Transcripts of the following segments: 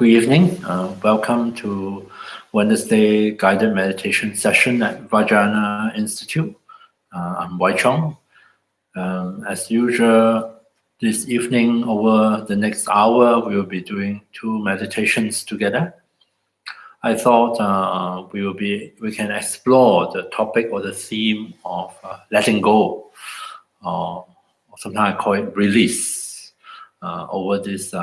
Good evening. Welcome to Wednesday guided meditation session at Vajrayana Institute. I'm Wai Cheong. As usual, this evening over the next hour, we will be doing two meditations together. I thought we can explore the topic or the theme of letting go, or sometimes I call it release, over these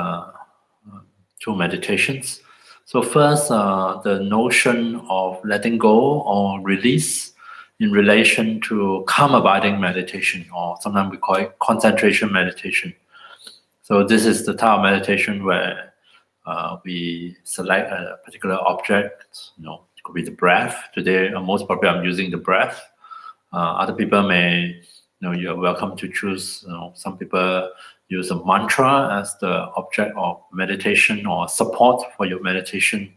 two meditations. So first, the notion of letting go or release in relation to calm abiding meditation, or sometimes we call it concentration meditation. So this is the type of meditation where we select a particular object. It could be the breath. Today, most probably I'm using the breath. Other people may, you're welcome to choose. Some people use a mantra as the object of meditation or support for your meditation.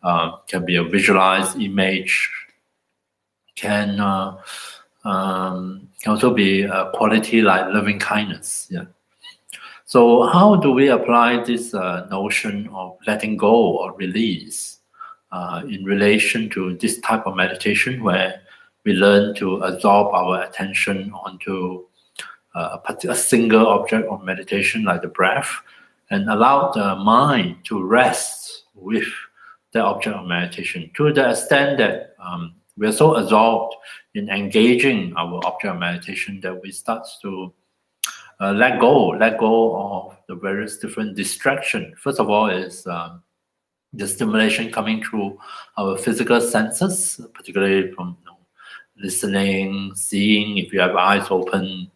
Can be a visualized image. Can also be a quality like loving kindness. Yeah. So how do we apply this notion of letting go or release in relation to this type of meditation where we learn to absorb our attention onto a single object of meditation like the breath and allow the mind to rest with the object of meditation to the extent that we are so absorbed in engaging our object of meditation that we start to let go of the various different distractions. First of all is the stimulation coming through our physical senses, particularly from listening, seeing, if you have eyes open.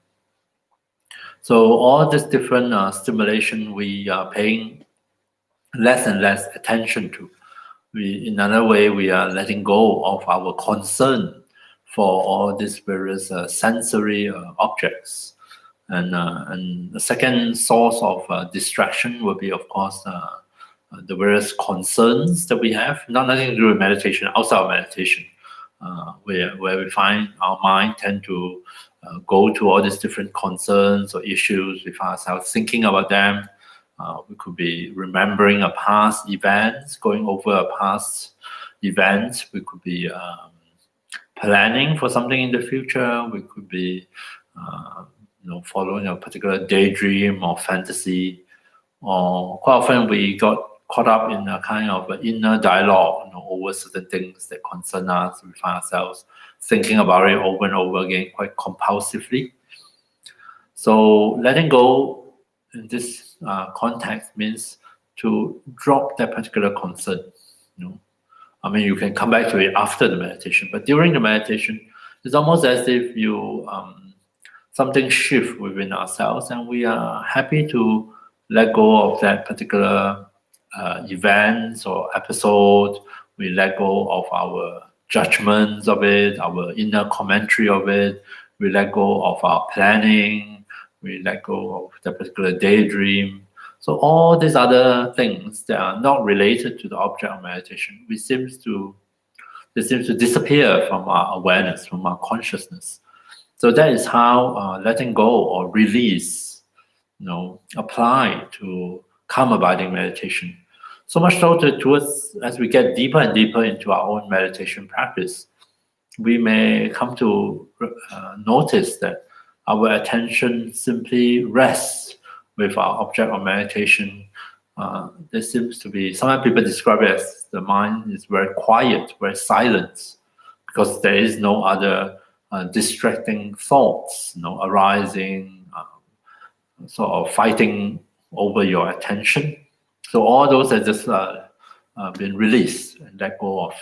So all this different stimulation we are paying less and less attention to. In another way, we are letting go of our concern for all these various sensory objects. And the second source of distraction will be, of course, the various concerns that we have, nothing to do with meditation, outside of meditation, where we find our mind tend to go to all these different concerns or issues with ourselves, thinking about them. We could be remembering a past event, going over a past event. We could be planning for something in the future. We could be following a particular daydream or fantasy, or quite often we got caught up in a kind of inner dialogue over certain things that concern us. We find ourselves thinking about it over and over again quite compulsively. So letting go in this context means to drop that particular concern. You can come back to it after the meditation, but during the meditation, it's almost as if you something shift within ourselves, and we are happy to let go of that particular event or episode. We let go of our judgments of it, our inner commentary of it. We let go of our planning. We let go of that particular daydream. So all these other things that are not related to the object of meditation, they seem to disappear from our awareness, from our consciousness. So that is how letting go or release, apply to calm abiding meditation. So much so towards as we get deeper and deeper into our own meditation practice, we may come to notice that our attention simply rests with our object of meditation. There seems to be, some people describe it as the mind is very quiet, very silent, because there is no other distracting thoughts, arising, sort of fighting over your attention. So all those are just been released and let go of.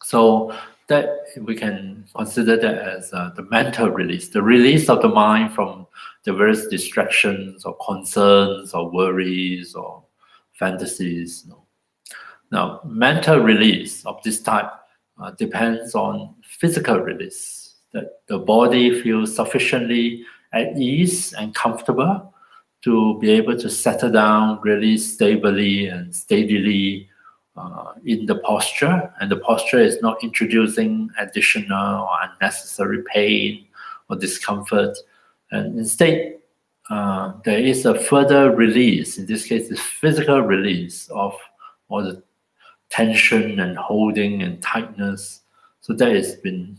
So that we can consider that as the mental release, the release of the mind from the various distractions or concerns or worries or fantasies. Now, mental release of this type depends on physical release, that the body feels sufficiently at ease and comfortable to be able to settle down really stably and steadily in the posture, and the posture is not introducing additional or unnecessary pain or discomfort, and instead there is a further release. In this case, the physical release of all the tension and holding and tightness. So that has been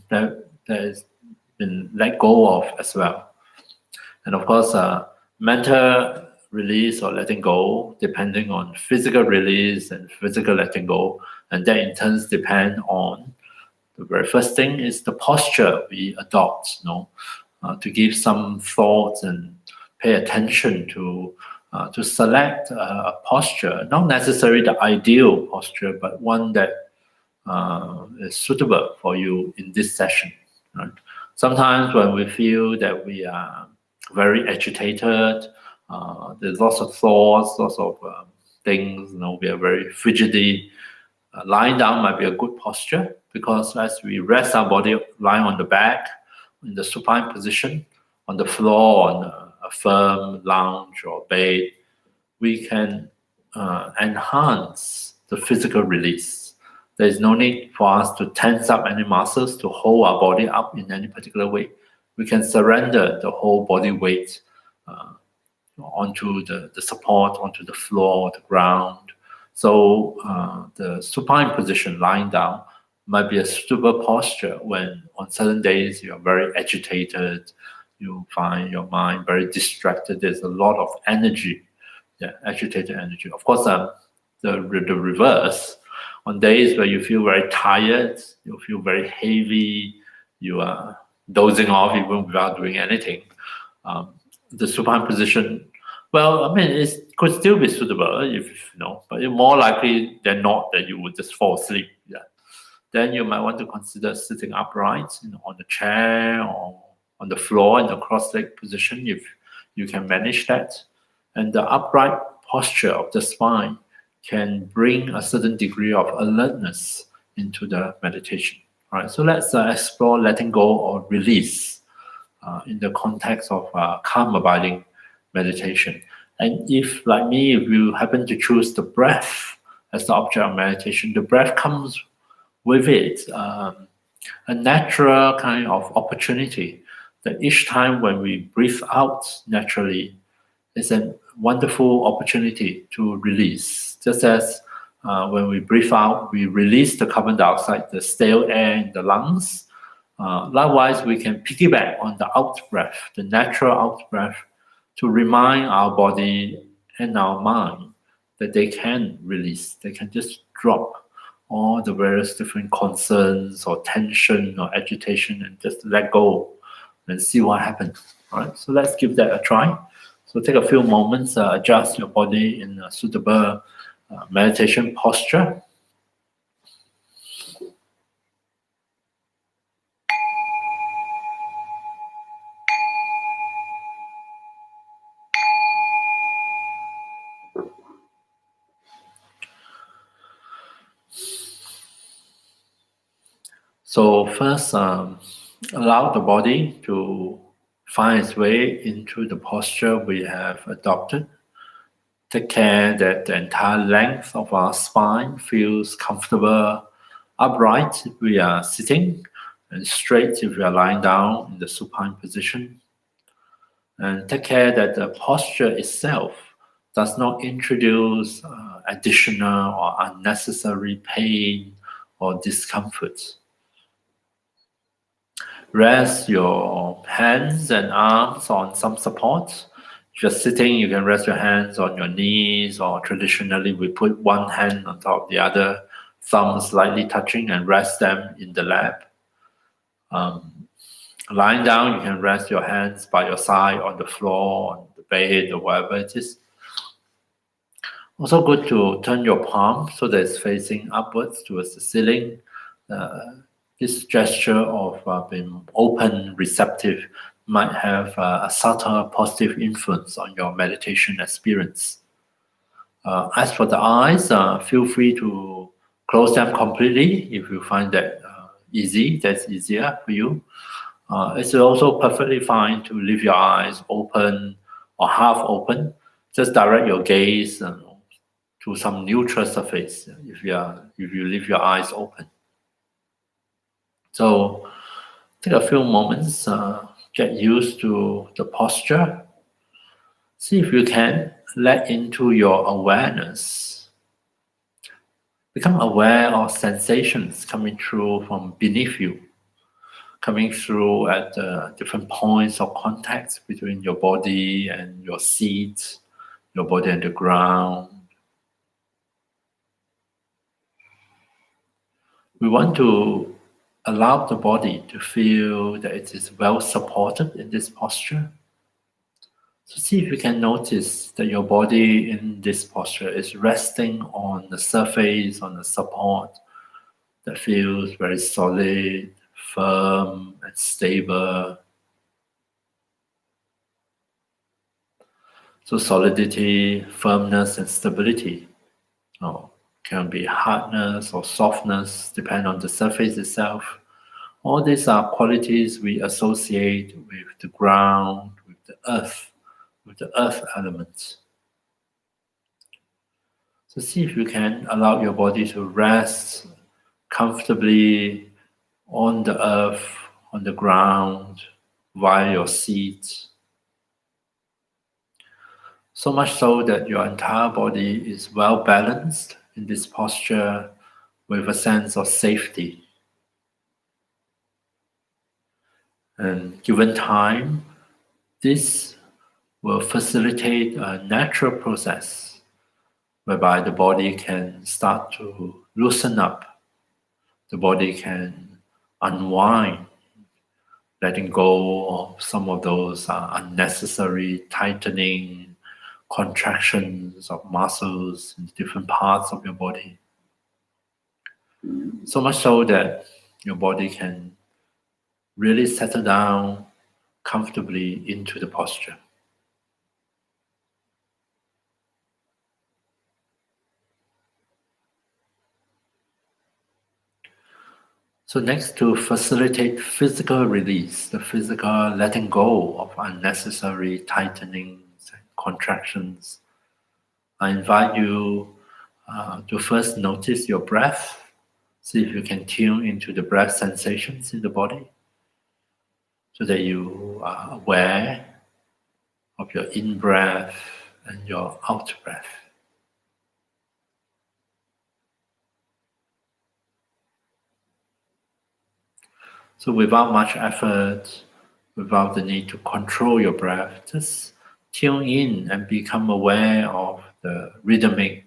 let go of as well. And of course, mental release or letting go, depending on physical release and physical letting go, and that in turn depend on the very first thing is the posture we adopt. To give some thought and pay attention to select a posture, not necessarily the ideal posture, but one that is suitable for you in this session. Right? Sometimes when we feel that we are very agitated, there's lots of thoughts, lots of things, we are very fidgety. Lying down might be a good posture because as we rest our body lying on the back, in the supine position, on the floor, on a firm lounge or bed, we can enhance the physical release. There is no need for us to tense up any muscles to hold our body up in any particular way. We can surrender the whole body weight onto the support, onto the floor, the ground. So the supine position, lying down, might be a suitable posture when on certain days you are very agitated, you find your mind very distracted, there's a lot of energy, agitated energy. Of course, the reverse, on days where you feel very tired, you feel very heavy, you are dozing off even without doing anything, the supine position, it could still be suitable if but more likely than not that you would just fall asleep. Then you might want to consider sitting upright, on the chair or on the floor in the cross-leg position if you can manage that. And the upright posture of the spine can bring a certain degree of alertness into the meditation. All right, so let's explore letting go or release in the context of calm abiding meditation. And if, like me, if you happen to choose the breath as the object of meditation, the breath comes with it a natural kind of opportunity that each time when we breathe out naturally, it's a wonderful opportunity to release. Just as when we breathe out, we release the carbon dioxide, the stale air in the lungs. Likewise, we can piggyback on the out breath, the natural out breath, to remind our body and our mind that they can release, they can just drop all the various different concerns or tension or agitation and just let go and see what happens. All right, so let's give that a try. So take a few moments, adjust your body in a suitable meditation posture. So first, allow the body to find its way into the posture we have adopted. Take care that the entire length of our spine feels comfortable, upright if we are sitting, and straight if we are lying down in the supine position. And take care that the posture itself does not introduce additional or unnecessary pain or discomfort. Rest your hands and arms on some support. If you're sitting, you can rest your hands on your knees, or traditionally we put one hand on top of the other, thumb slightly touching, and rest them in the lap. Lying down, you can rest your hands by your side on the floor, on the bed, or wherever it is. Also good to turn your palm so that it's facing upwards towards the ceiling. This gesture of being open, receptive, might have a subtle positive influence on your meditation experience. As for the eyes, feel free to close them completely if you find that easy. That's easier for you. It's also perfectly fine to leave your eyes open or half open. Just direct your gaze to some neutral surface if you leave your eyes open. So take a few moments, get used to the posture. See if you can let into your awareness. Become aware of sensations coming through from beneath you, coming through at different points of contact between your body and your seat, your body and the ground. We want to allow the body to feel that it is well supported in this posture. So see if you can notice that your body in this posture is resting on the surface, on the support that feels very solid, firm, and stable. So solidity, firmness, and stability can be hardness or softness, depending on the surface itself. All these are qualities we associate with the ground, with the earth elements. So see if you can allow your body to rest comfortably on the earth, on the ground, via your seat. So much so that your entire body is well balanced in this posture with a sense of safety. And given time, this will facilitate a natural process whereby the body can start to loosen up. The body can unwind, letting go of some of those unnecessary tightening, contractions of muscles in different parts of your body. So much so that your body can really settle down comfortably into the posture. So next, to facilitate physical release, the physical letting go of unnecessary tightenings and contractions, I invite you to first notice your breath. See if you can tune into the breath sensations in the body so that you are aware of your in-breath and your out-breath. So without much effort, without the need to control your breath, just tune in and become aware of the rhythmic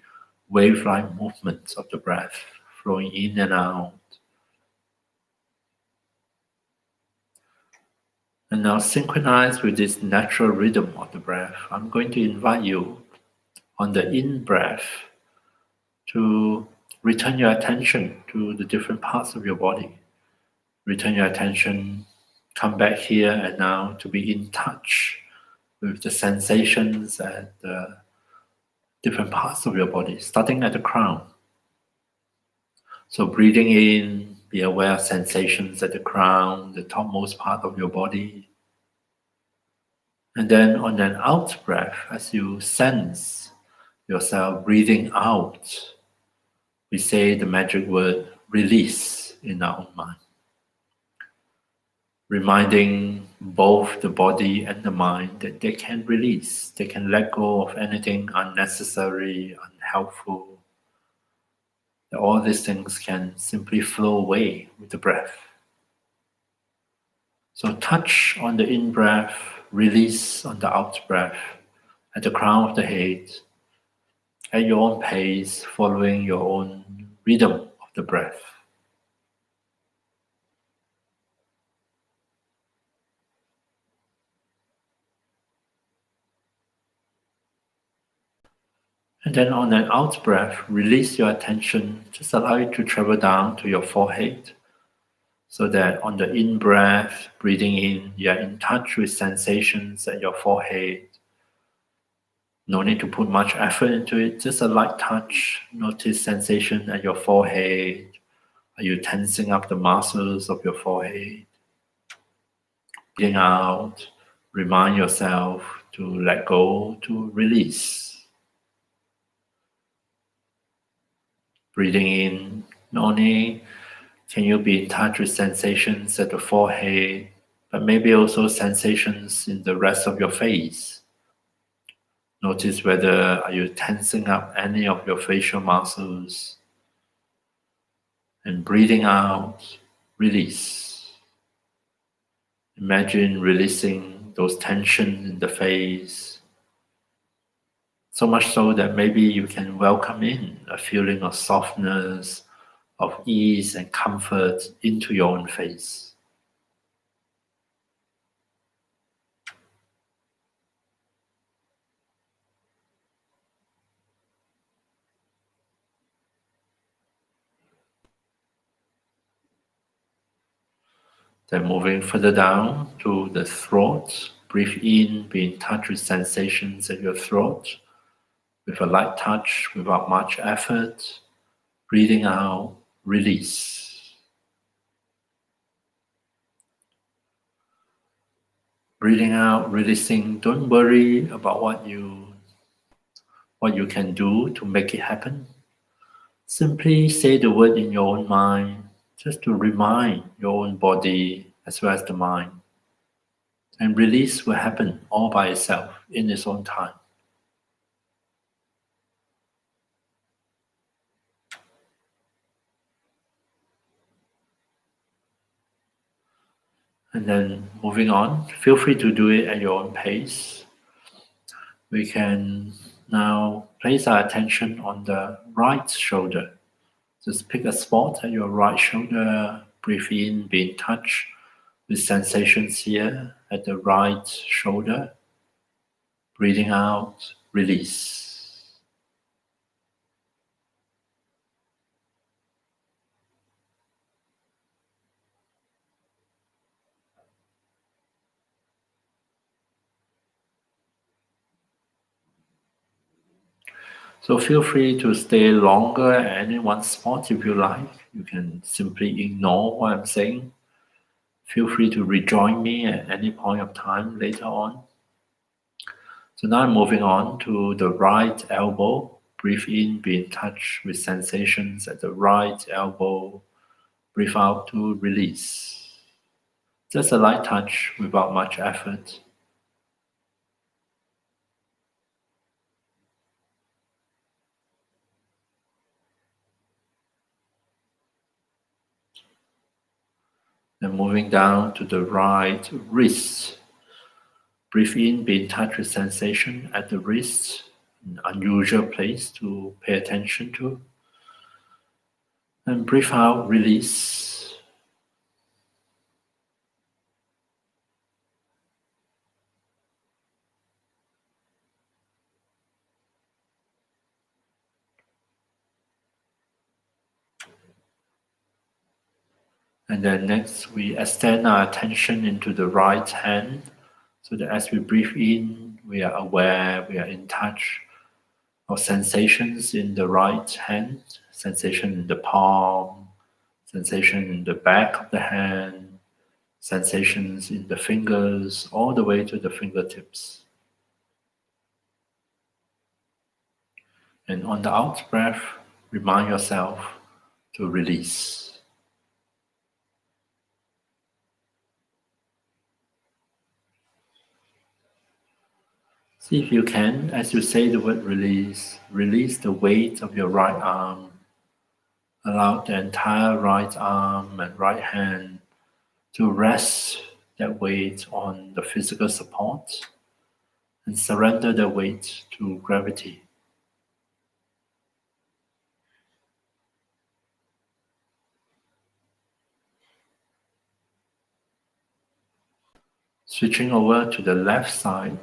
wave-like movements of the breath flowing in and out. And now synchronize with this natural rhythm of the breath. I'm going to invite you on the in-breath to return your attention to the different parts of your body. Return your attention, come back here and now to be in touch with the sensations at the different parts of your body, starting at the crown. So breathing in, be aware of sensations at the crown, the topmost part of your body. And then on an out breath, as you sense yourself breathing out, we say the magic word release in our own mind. Reminding both the body and the mind that they can release, they can let go of anything unnecessary, unhelpful. That all these things can simply flow away with the breath. So touch on the in-breath, release on the out-breath, at the crown of the head, at your own pace, following your own rhythm of the breath. And then on an out breath, release your attention, just allow it to travel down to your forehead, so that on the in breath, breathing in, you are in touch with sensations at your forehead. No need to put much effort into it, just a light touch. Notice sensation at your forehead. Are you tensing up the muscles of your forehead? Breathing out, remind yourself to let go, to release. Breathing in, not only can you be in touch with sensations at the forehead, but maybe also sensations in the rest of your face. Notice whether are you tensing up any of your facial muscles, and breathing out, release. Imagine releasing those tensions in the face, so much so that maybe you can welcome in a feeling of softness, of ease and comfort into your own face. Then moving further down to the throat, breathe in, be in touch with sensations at your throat, with a light touch without much effort. Breathing out, release. Breathing out, releasing. Don't worry about what you can do to make it happen. Simply say the word in your own mind, just to remind your own body as well as the mind. And release will happen all by itself in its own time. And then moving on, feel free to do it at your own pace. We can now place our attention on the right shoulder. Just pick a spot at your right shoulder, breathe in, be in touch with sensations here at the right shoulder. Breathing out, release. So feel free to stay longer at any one spot if you like. You can simply ignore what I'm saying. Feel free to rejoin me at any point of time later on. So now I'm moving on to the right elbow. Breathe in, be in touch with sensations at the right elbow. Breathe out to release. Just a light touch without much effort. Then moving down to the right wrist. Breathe in, be in touch with sensation at the wrist, an unusual place to pay attention to. And breathe out, release. And then next, we extend our attention into the right hand, so that as we breathe in, we are aware, we are in touch of sensations in the right hand, sensation in the palm, sensation in the back of the hand, sensations in the fingers, all the way to the fingertips. And on the out breath, remind yourself to release. See if you can, as you say the word release, release the weight of your right arm. Allow the entire right arm and right hand to rest that weight on the physical support and surrender the weight to gravity. Switching over to the left side,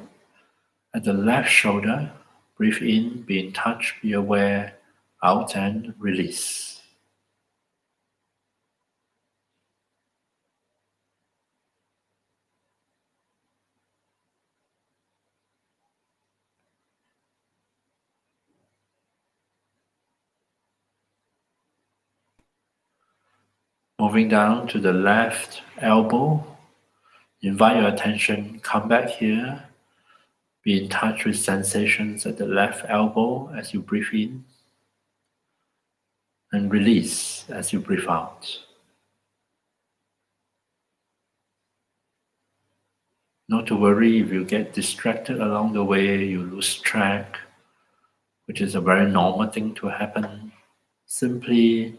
at the left shoulder, breathe in, be in touch, be aware, out and release. Moving down to the left elbow, invite your attention, come back here, be in touch with sensations at the left elbow as you breathe in, and release as you breathe out. Not to worry if you get distracted along the way, you lose track, which is a very normal thing to happen. Simply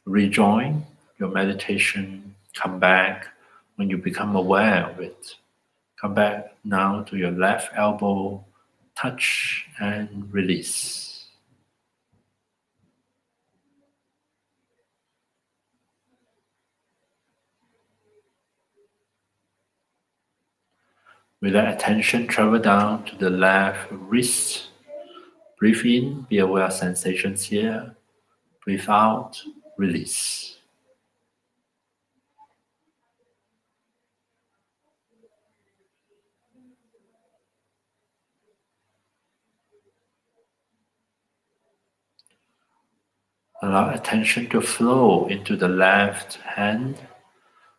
rejoin your meditation, come back when you become aware of it. Come back now to your left elbow, touch and release. We let attention travel down to the left wrist. Breathe in, be aware of sensations here. Breathe out, release. Allow attention to flow into the left hand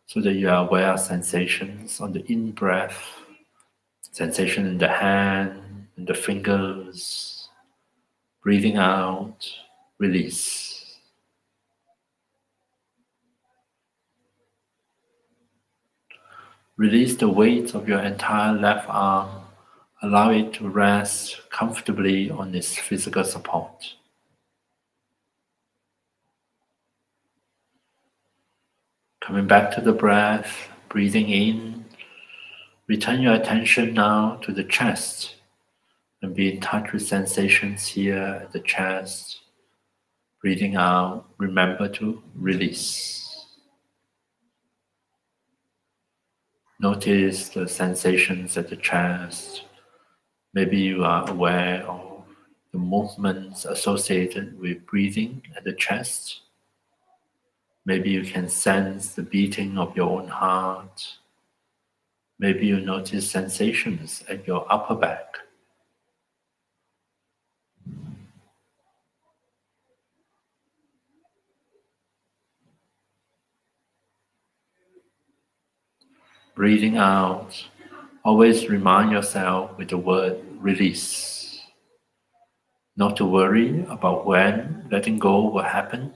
so that you are aware of sensations on the in-breath, sensation in the hand, in the fingers. Breathing out, release. Release the weight of your entire left arm. Allow it to rest comfortably on its physical support. Coming back to the breath, breathing in. Return your attention now to the chest and be in touch with sensations here at the chest. Breathing out, remember to release. Notice the sensations at the chest. Maybe you are aware of the movements associated with breathing at the chest. Maybe you can sense the beating of your own heart. Maybe you notice sensations at your upper back. Breathing out, always remind yourself with the word release. Not to worry about when letting go will happen.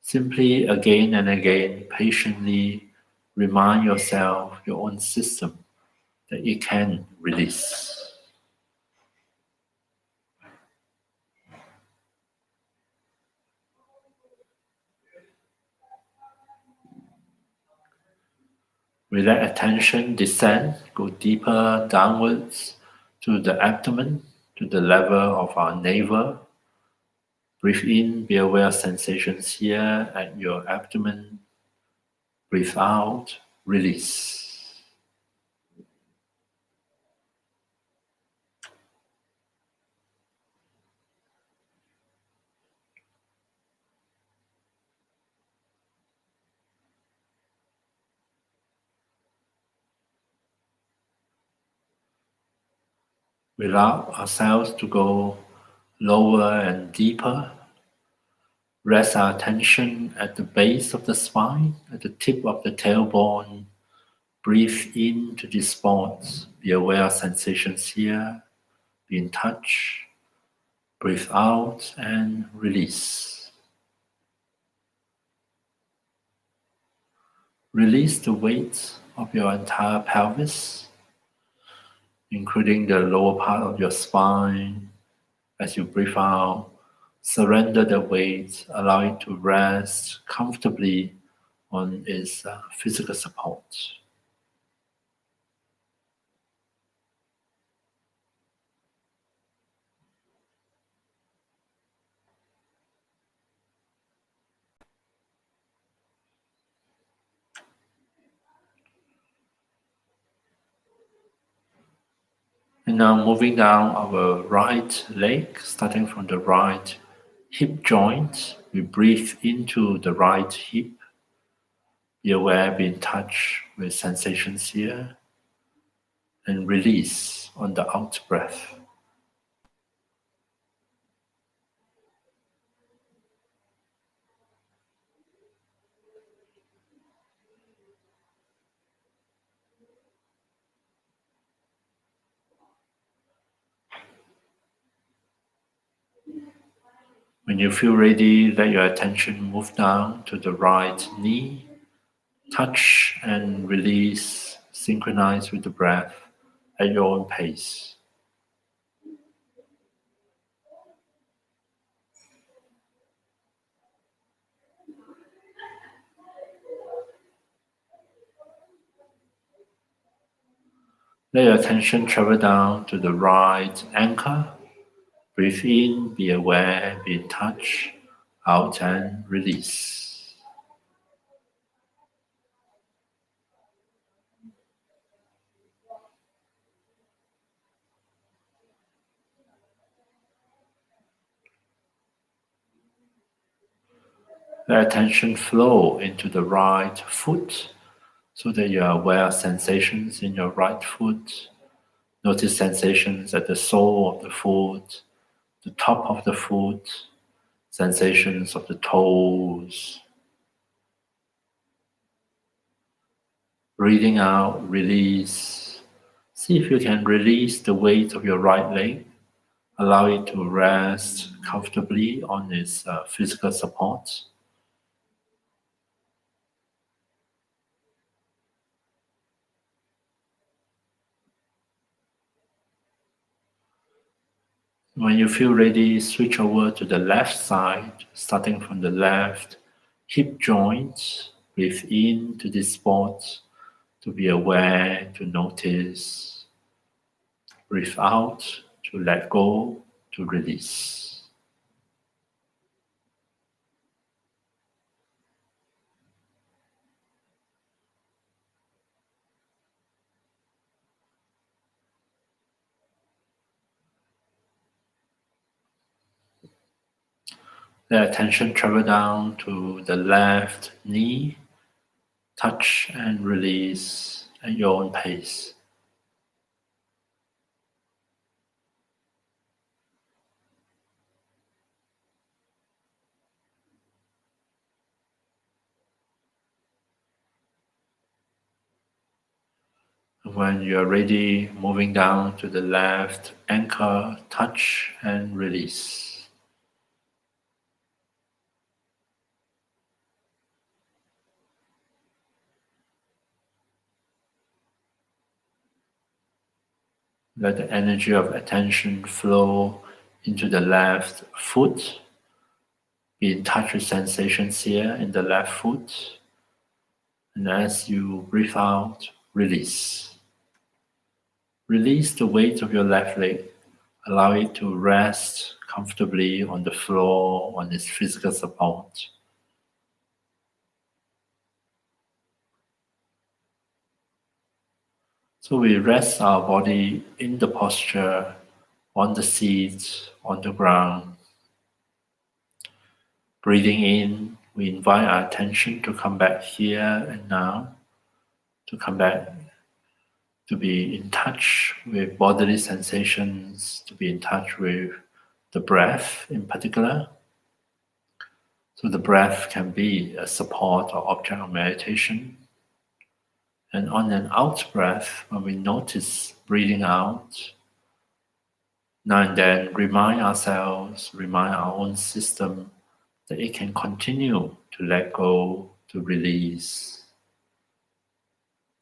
Simply again and again, patiently remind yourself, your own system, that it can release. We let attention descend, go deeper downwards to the abdomen, to the level of our navel. Breathe in, be aware of sensations here at your abdomen. Breathe out, release. We allow ourselves to go lower and deeper. Rest our attention at the base of the spine, at the tip of the tailbone. Breathe into these spots. Be aware of sensations here. Be in touch. Breathe out and release. Release the weight of your entire pelvis, including the lower part of your spine. As you breathe out, surrender the weight, allow it to rest comfortably on its physical support. And now moving down our right leg, starting from the right hip joint, we breathe into the right hip. Be aware, be in touch with sensations here, and release on the out breath. When you feel ready, let your attention move down to the right knee. Touch and release synchronize with the breath at your own pace. Let your attention travel down to the right ankle. Breathe in, be aware, be in touch. Out and release. Let attention flow into the right foot so that you are aware of sensations in your right foot. Notice sensations at the sole of the foot, the top of the foot, sensations of the toes. Breathing out, release. See if you can release the weight of your right leg. Allow it to rest comfortably on its physical support. When you feel ready, switch over to the left side, starting from the left hip joint. Breathe in to this spot to be aware, to notice. Breathe out to let go, to release. Let attention travel down to the left knee. Touch and release at your own pace. When you are ready, moving down to the left ankle, touch and release. Let the energy of attention flow into the left foot. Be in touch with sensations here in the left foot. And as you breathe out, release. Release the weight of your left leg. Allow it to rest comfortably on the floor, on its physical support. So we rest our body in the posture, on the seat, on the ground. Breathing in, we invite our attention to come back here and now, to come back, to be in touch with bodily sensations, to be in touch with the breath in particular. So the breath can be a support or object of meditation. And on an out breath, when we notice breathing out, now and then remind ourselves, remind our own system that it can continue to let go, to release.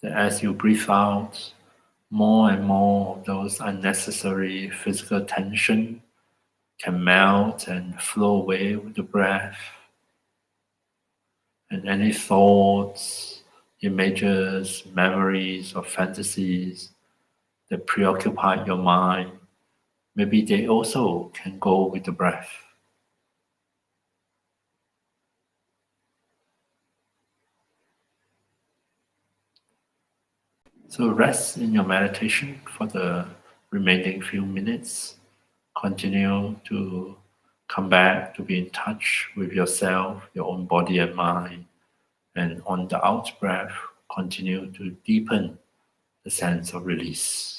That as you breathe out, more and more of those unnecessary physical tension can melt and flow away with the breath. And any thoughts, images, memories, or fantasies that preoccupy your mind, maybe they also can go with the breath. So rest in your meditation for the remaining few minutes. Continue to come back to be in touch with yourself, your own body and mind. And on the out breath, continue to deepen the sense of release.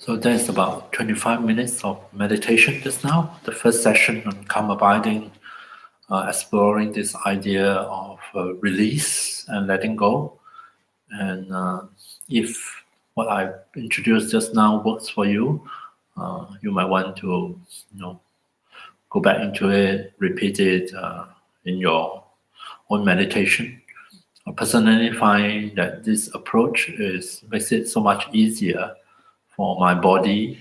So there's about 25 minutes of meditation just now. The first session on calm abiding, exploring this idea of release and letting go. And if what I introduced just now works for you, you might want to, go back into it, repeat it in your own meditation. I personally find that this approach makes it so much easier for my body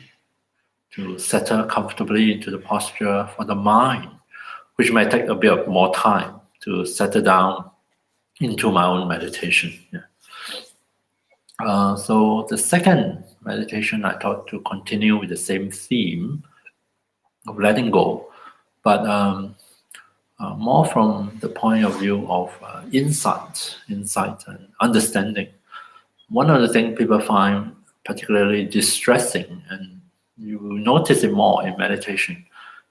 to settle comfortably into the posture, for the mind, which might take a bit of more time to settle down into my own meditation. Yeah. So the second meditation, I thought to continue with the same theme of letting go, but more from the point of view of insight and understanding. One of the things people find particularly distressing, and you notice it more in meditation,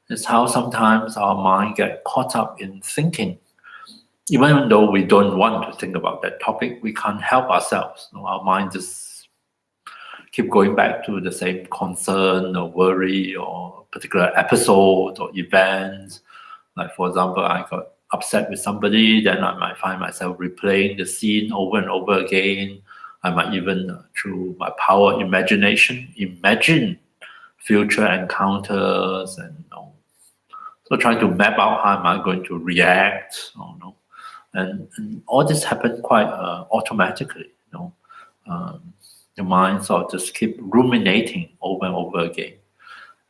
is how sometimes our mind get caught up in thinking. Even though we don't want to think about that topic, we can't help ourselves. Our mind just keep going back to the same concern or worry or particular episode or events. Like, for example, I got upset with somebody, then I might find myself replaying the scene over and over again. I might even, through my power imagination, imagine future encounters and so trying to map out how am I going to react. And all this happened quite automatically. The mind sort of just keep ruminating over and over again.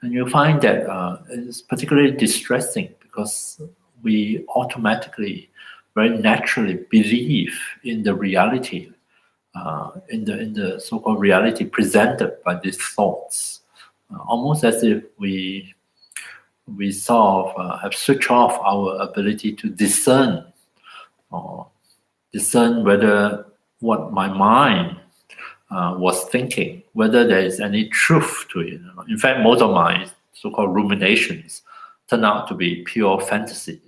And you find that it's particularly distressing because we automatically, very naturally believe in the reality, in the so-called reality presented by these thoughts, almost as if we sort of have switched off our ability to discern whether what my mind was thinking, whether there is any truth to it. In fact, most of my so-called ruminations turn out to be pure fantasy.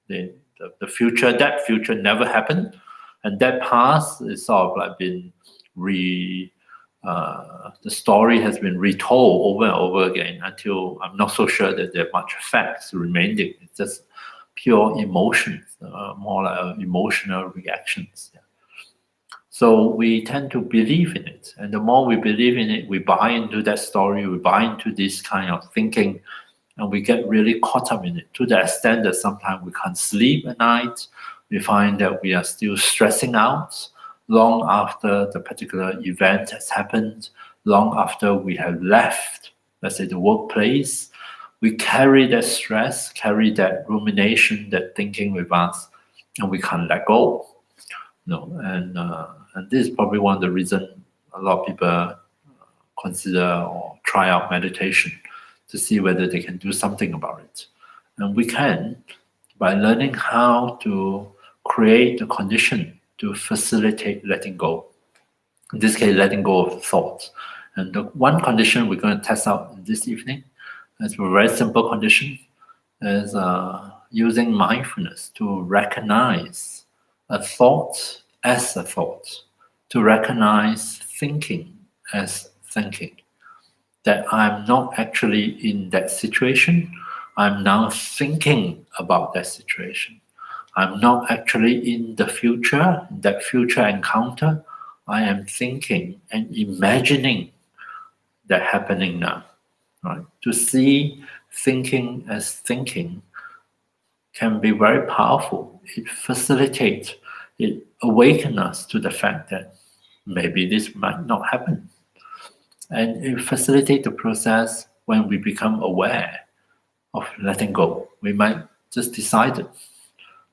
The future, that future never happened, and that past is sort of like been the story has been retold over and over again until I'm not so sure that there are much facts remaining. It's just pure emotions, more like emotional reactions. Yeah. So we tend to believe in it. And the more we believe in it, we buy into that story, we buy into this kind of thinking, and we get really caught up in it to the extent that sometimes we can't sleep at night. We find that we are still stressing out long after the particular event has happened, long after we have left, let's say, the workplace. We carry that stress, carry that rumination, that thinking with us, and we can't let go. And this is probably one of the reasons a lot of people consider or try out meditation to see whether they can do something about it. And we can by learning how to create the condition to facilitate letting go. In this case, letting go of thoughts. And the one condition we're going to test out this evening is a very simple condition, is using mindfulness to recognize a thought as a thought, to recognize thinking as thinking, that I'm not actually in that situation, I'm now thinking about that situation. I'm not actually in the future, that future encounter, I am thinking and imagining that happening now. Right? To see thinking as thinking can be very powerful. It facilitates, it awakens us to the fact that maybe this might not happen. And it facilitates the process when we become aware of letting go. We might just decide it.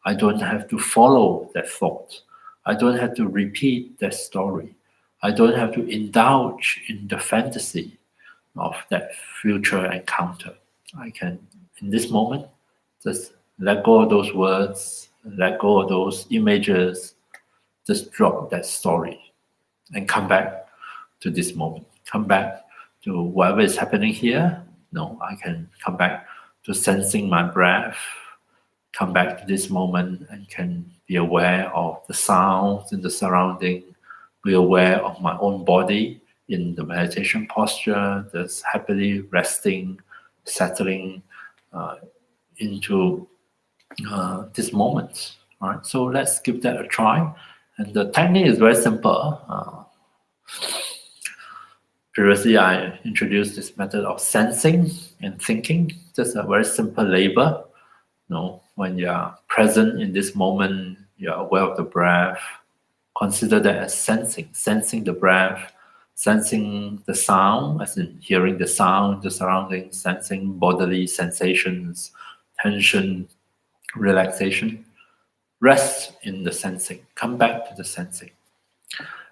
I don't have to follow that thought. I don't have to repeat that story. I don't have to indulge in the fantasy of that future encounter. I can, in this moment, just let go of those words, let go of those images, just drop that story and come back to this moment. Come back to whatever is happening here. No, I can come back to sensing my breath, come back to this moment and can be aware of the sounds in the surrounding, be aware of my own body, in the meditation posture, just happily resting, settling into this moment. All right, so let's give that a try. And the technique is very simple. Previously, I introduced this method of sensing and thinking, just a very simple labor. When you are present in this moment, you are aware of the breath. Consider that as sensing the breath, sensing the sound, as in hearing the sound, the surroundings, sensing bodily sensations, tension, relaxation. Rest in the sensing, come back to the sensing.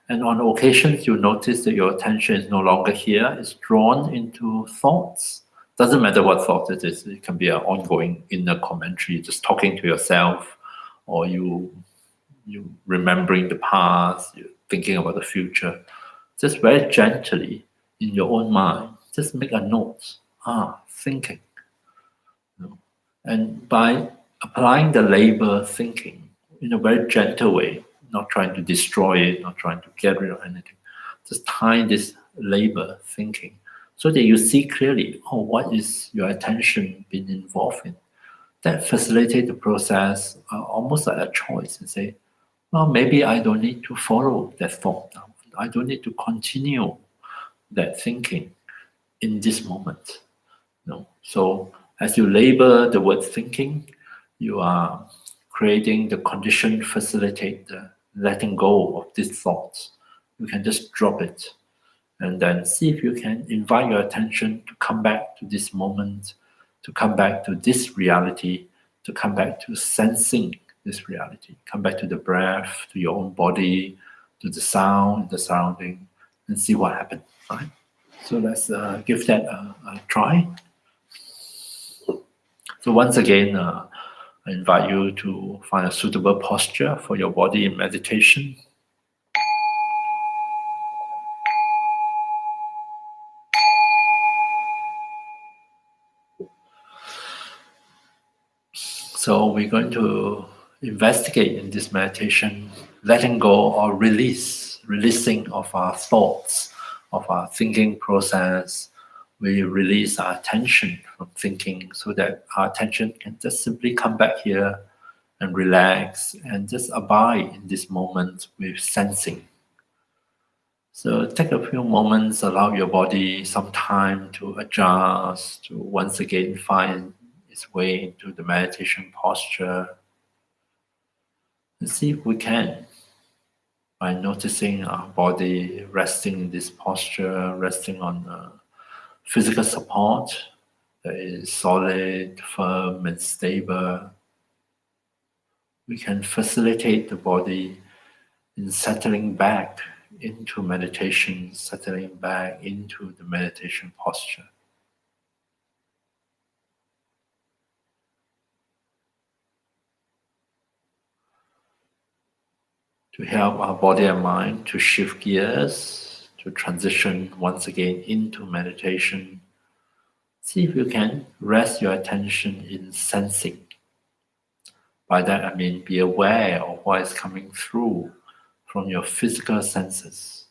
And on occasions, you notice that your attention is no longer here, it's drawn into thoughts. Doesn't matter what thought it is, it can be an ongoing inner commentary, just talking to yourself, or you remembering the past, you thinking about the future. Just very gently in your own mind, just make a note. Thinking. And by applying the labor thinking in a very gentle way, not trying to destroy it, not trying to get rid of anything, just tie this labor thinking so that you see clearly, what is your attention being involved in? That facilitate the process almost like a choice and say, well, maybe I don't need to follow that thought now. I don't need to continue that thinking in this moment. So as you labor the word thinking, you are creating the condition to facilitate the letting go of these thoughts. You can just drop it and then see if you can invite your attention to come back to this moment, to come back to this reality, to come back to sensing this reality, come back to the breath, to your own body, to the sound, the surrounding, and see what happens. Right? So let's give that a try. So once again, I invite you to find a suitable posture for your body in meditation. So we're going to investigate in this meditation, letting go or releasing of our thoughts, of our thinking process. We release our attention from thinking so that our attention can just simply come back here and relax and just abide in this moment with sensing. So take a few moments, allow your body some time to adjust, to once again find its way into the meditation posture. And see if we can, by noticing our body resting in this posture, resting on physical support that is solid, firm, and stable. We can facilitate the body in settling back into meditation, settling back into the meditation posture. To help our body and mind to shift gears, to transition once again into meditation, see if you can rest your attention in sensing. By that I mean be aware of what is coming through from your physical senses.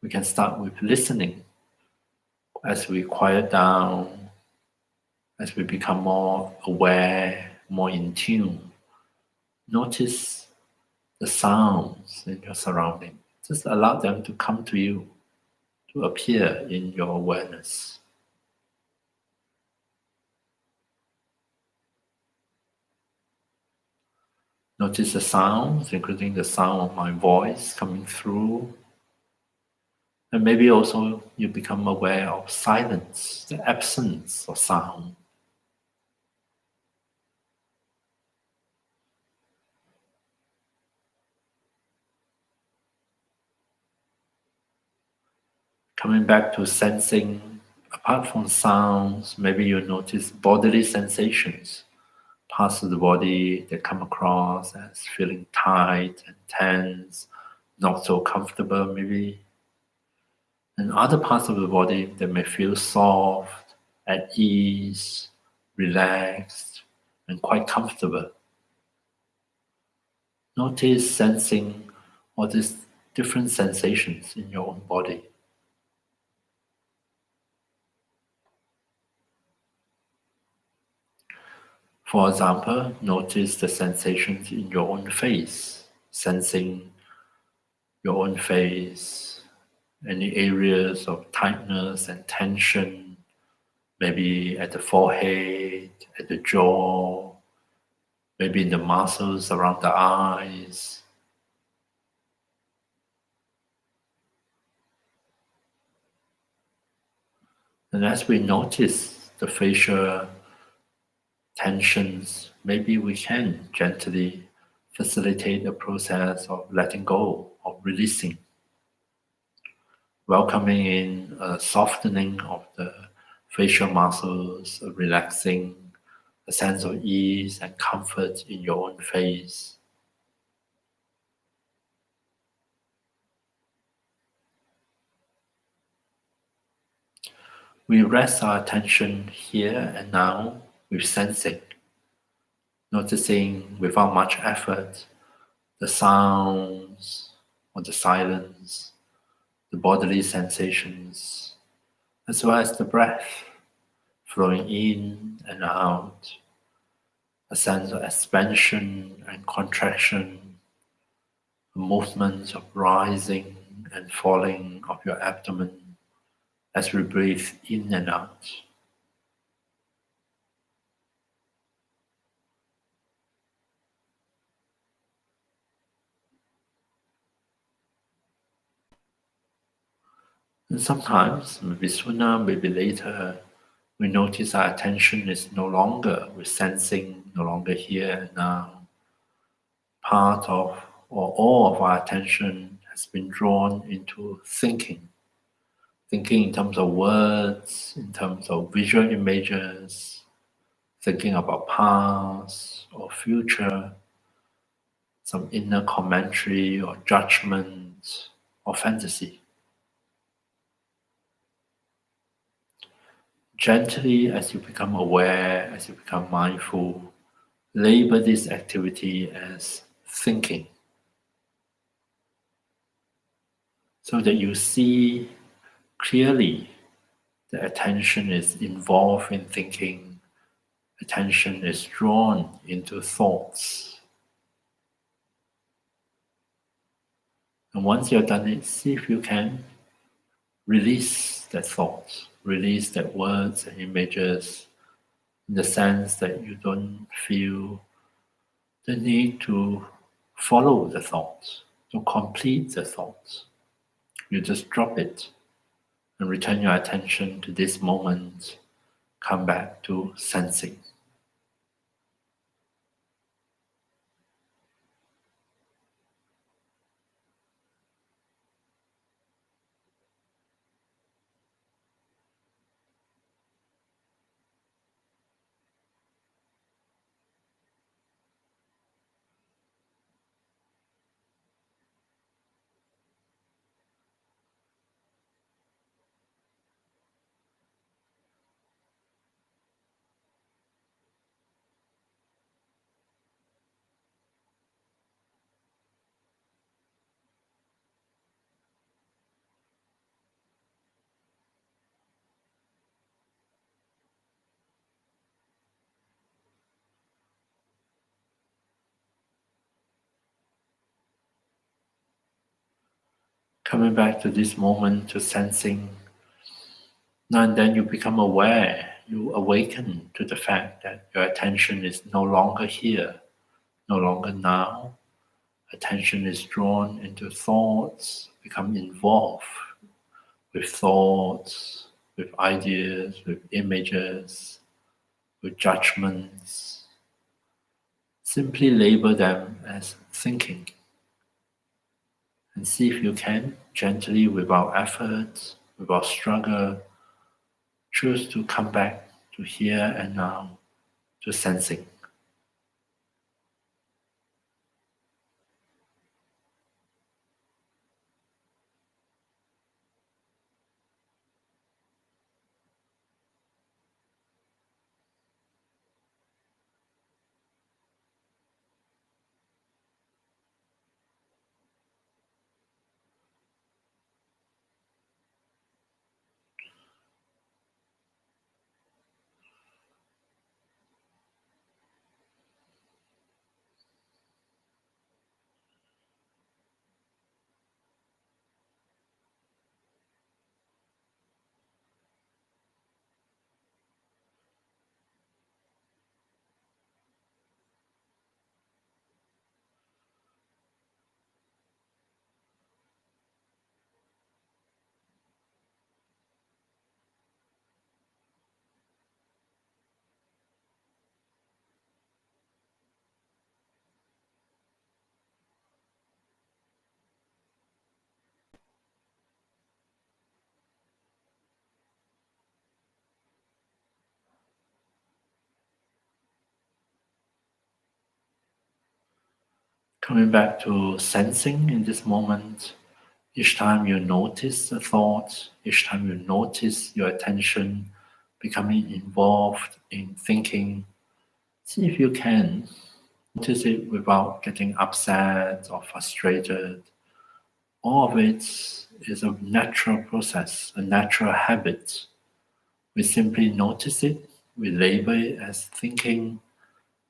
We can start with listening as we quiet down, as we become more aware, more in tune. Notice the sounds in your surrounding. Just allow them to come to you, to appear in your awareness. Notice the sounds, including the sound of my voice coming through. And maybe also you become aware of silence, the absence of sound. Coming back to sensing, apart from sounds, maybe you notice bodily sensations, parts of the body that come across as feeling tight and tense, not so comfortable maybe. And other parts of the body that may feel soft, at ease, relaxed, and quite comfortable. Notice, sensing all these different sensations in your own body. For example, notice the sensations in your own face, sensing your own face, any areas of tightness and tension, maybe at the forehead, at the jaw, maybe in the muscles around the eyes. And as we notice the facial tensions, maybe we can gently facilitate the process of letting go, of releasing, welcoming in a softening of the facial muscles, a relaxing, a sense of ease and comfort in your own face. We rest our attention here and now with sensing, noticing without much effort the sounds or the silence, the bodily sensations, as well as the breath flowing in and out, a sense of expansion and contraction, a movement of rising and falling of your abdomen as we breathe in and out. And sometimes, maybe sooner, maybe later, we notice our attention is no longer with sensing, no longer here and now. Part of or all of our attention has been drawn into thinking. Thinking in terms of words, in terms of visual images, thinking about past or future, some inner commentary or judgment or fantasy. Gently, as you become aware, as you become mindful, label this activity as thinking so that you see clearly the attention is involved in thinking, attention is drawn into thoughts. And once you've done it, see if you can release that thought, release that words and images in the sense that you don't feel the need to follow the thoughts, to complete the thoughts. You just drop it and return your attention to this moment. Come back to sensing. Coming back to this moment, to sensing. Now and then you become aware, you awaken to the fact that your attention is no longer here, no longer now. Attention is drawn into thoughts, become involved with thoughts, with ideas, with images, with judgments. Simply label them as thinking. And see if you can, gently, without effort, without struggle, choose to come back to here and now, to sensing. Coming back to sensing in this moment, each time you notice a thought, each time you notice your attention becoming involved in thinking, see if you can notice it without getting upset or frustrated. All of it is a natural process, a natural habit. We simply notice it, we label it as thinking,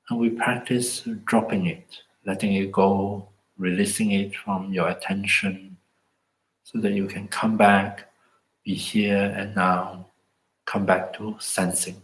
and we practice dropping it, letting it go, releasing it from your attention so that you can come back, be here and now, come back to sensing.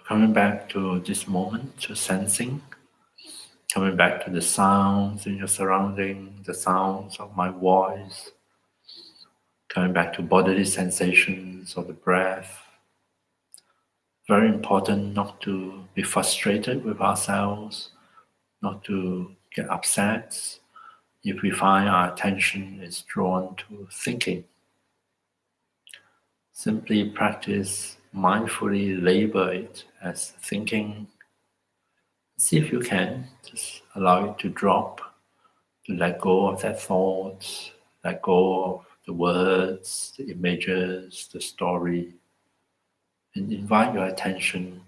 Coming back to this moment, to sensing, coming back to the sounds in your surrounding, the sounds of my voice, coming back to bodily sensations of the breath. Very important not to be frustrated with ourselves, not to get upset if we find our attention is drawn to thinking. Simply practice mindfully label it as thinking. See if you can just allow it to drop, to let go of that thought, let go of the words, the images, the story, and invite your attention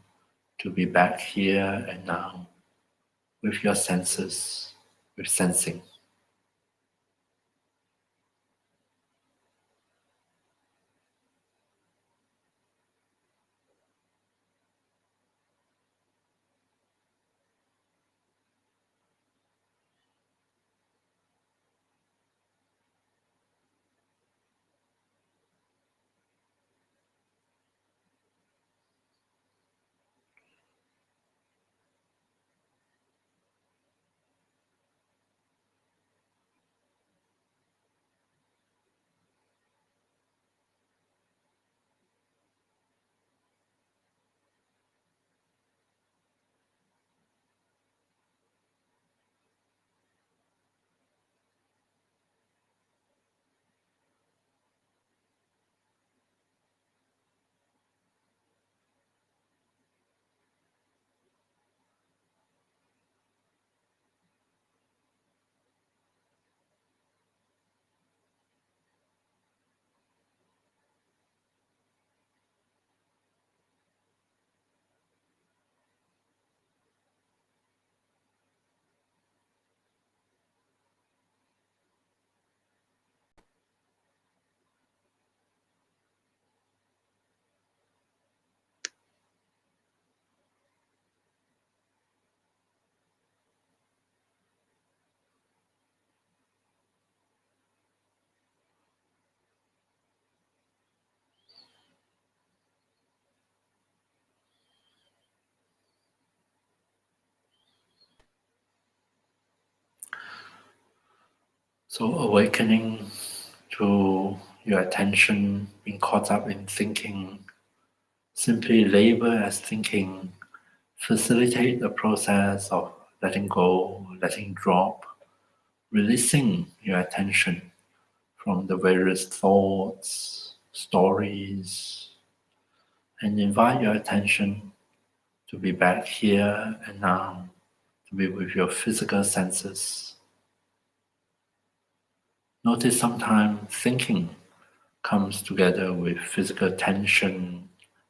to be back here and now with your senses, with sensing. So awakening to your attention being caught up in thinking, simply label as thinking, facilitate the process of letting go, letting drop, releasing your attention from the various thoughts, stories, and invite your attention to be back here and now, to be with your physical senses. Notice sometimes thinking comes together with physical tension,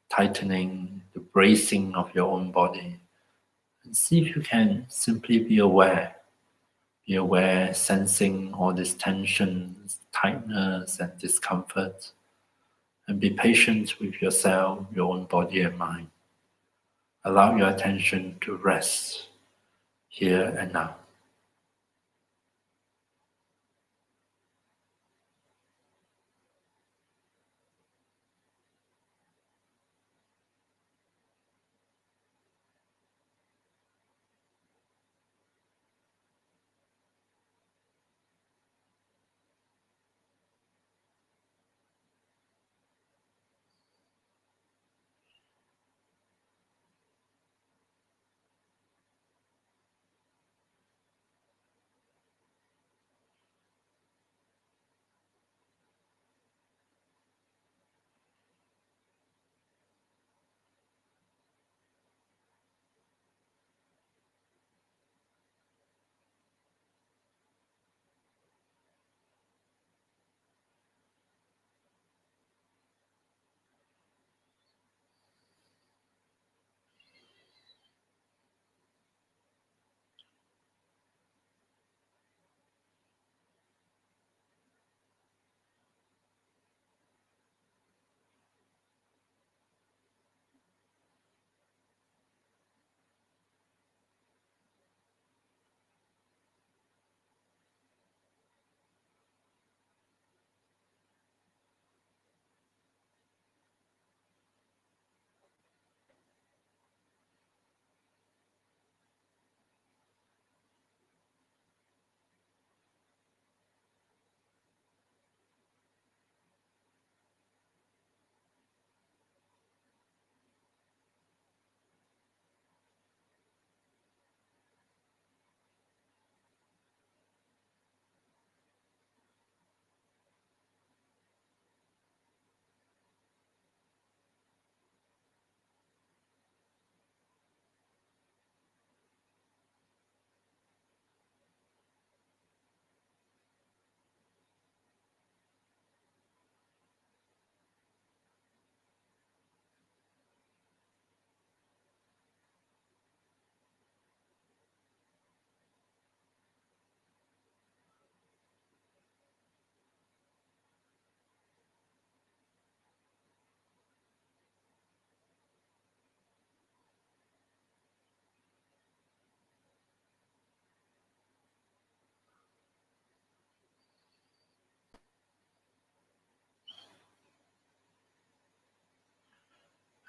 tightening, the bracing of your own body. And see if you can simply be aware, Be aware, sensing all this tension, tightness, and discomfort. And be patient with yourself, your own body and mind. Allow your attention to rest here and now.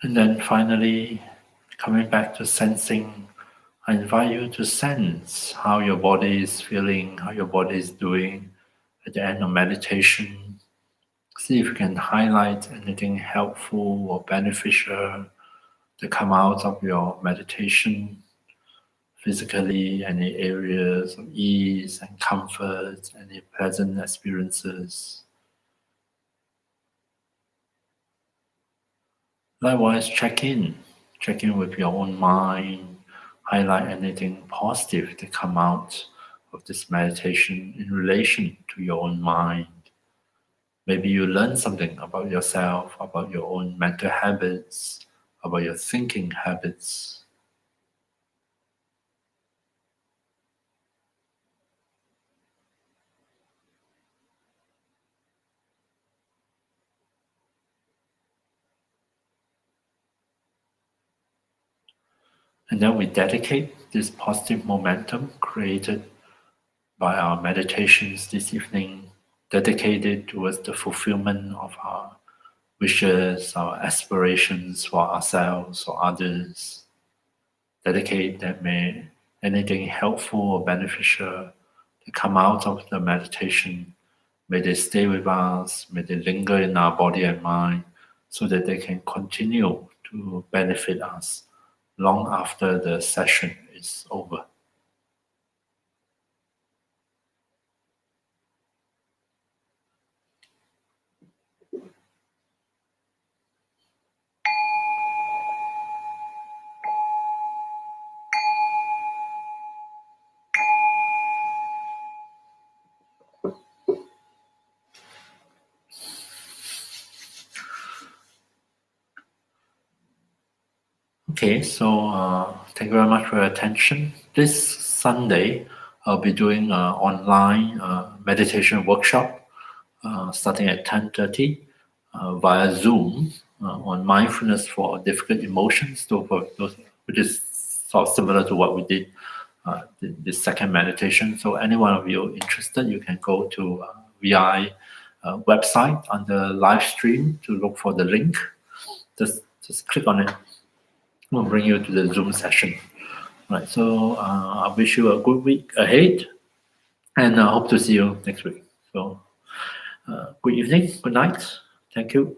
And then finally, coming back to sensing, I invite you to sense how your body is feeling, how your body is doing at the end of meditation. See if you can highlight anything helpful or beneficial to come out of your meditation. Physically, any areas of ease and comfort, any pleasant experiences. Likewise, check in with your own mind, highlight anything positive that come out of this meditation in relation to your own mind. Maybe you learn something about yourself, about your own mental habits, about your thinking habits. And then we dedicate this positive momentum created by our meditations this evening, dedicated towards the fulfillment of our wishes, our aspirations for ourselves or others. Dedicate that may anything helpful or beneficial to come out of the meditation, may they stay with us, may they linger in our body and mind, so that they can continue to benefit us long after the session is over. Okay, so thank you very much for your attention. This Sunday, I'll be doing an online meditation workshop starting at 10:30 via Zoom on mindfulness for difficult emotions. So for those, which is sort of similar to what we did the second meditation. So any one of you interested, you can go to VI website under live stream to look for the link. Just click on it. We'll bring you to the Zoom session. Right. So I wish you a good week ahead, and I hope to see you next week. So good evening, good night. Thank you.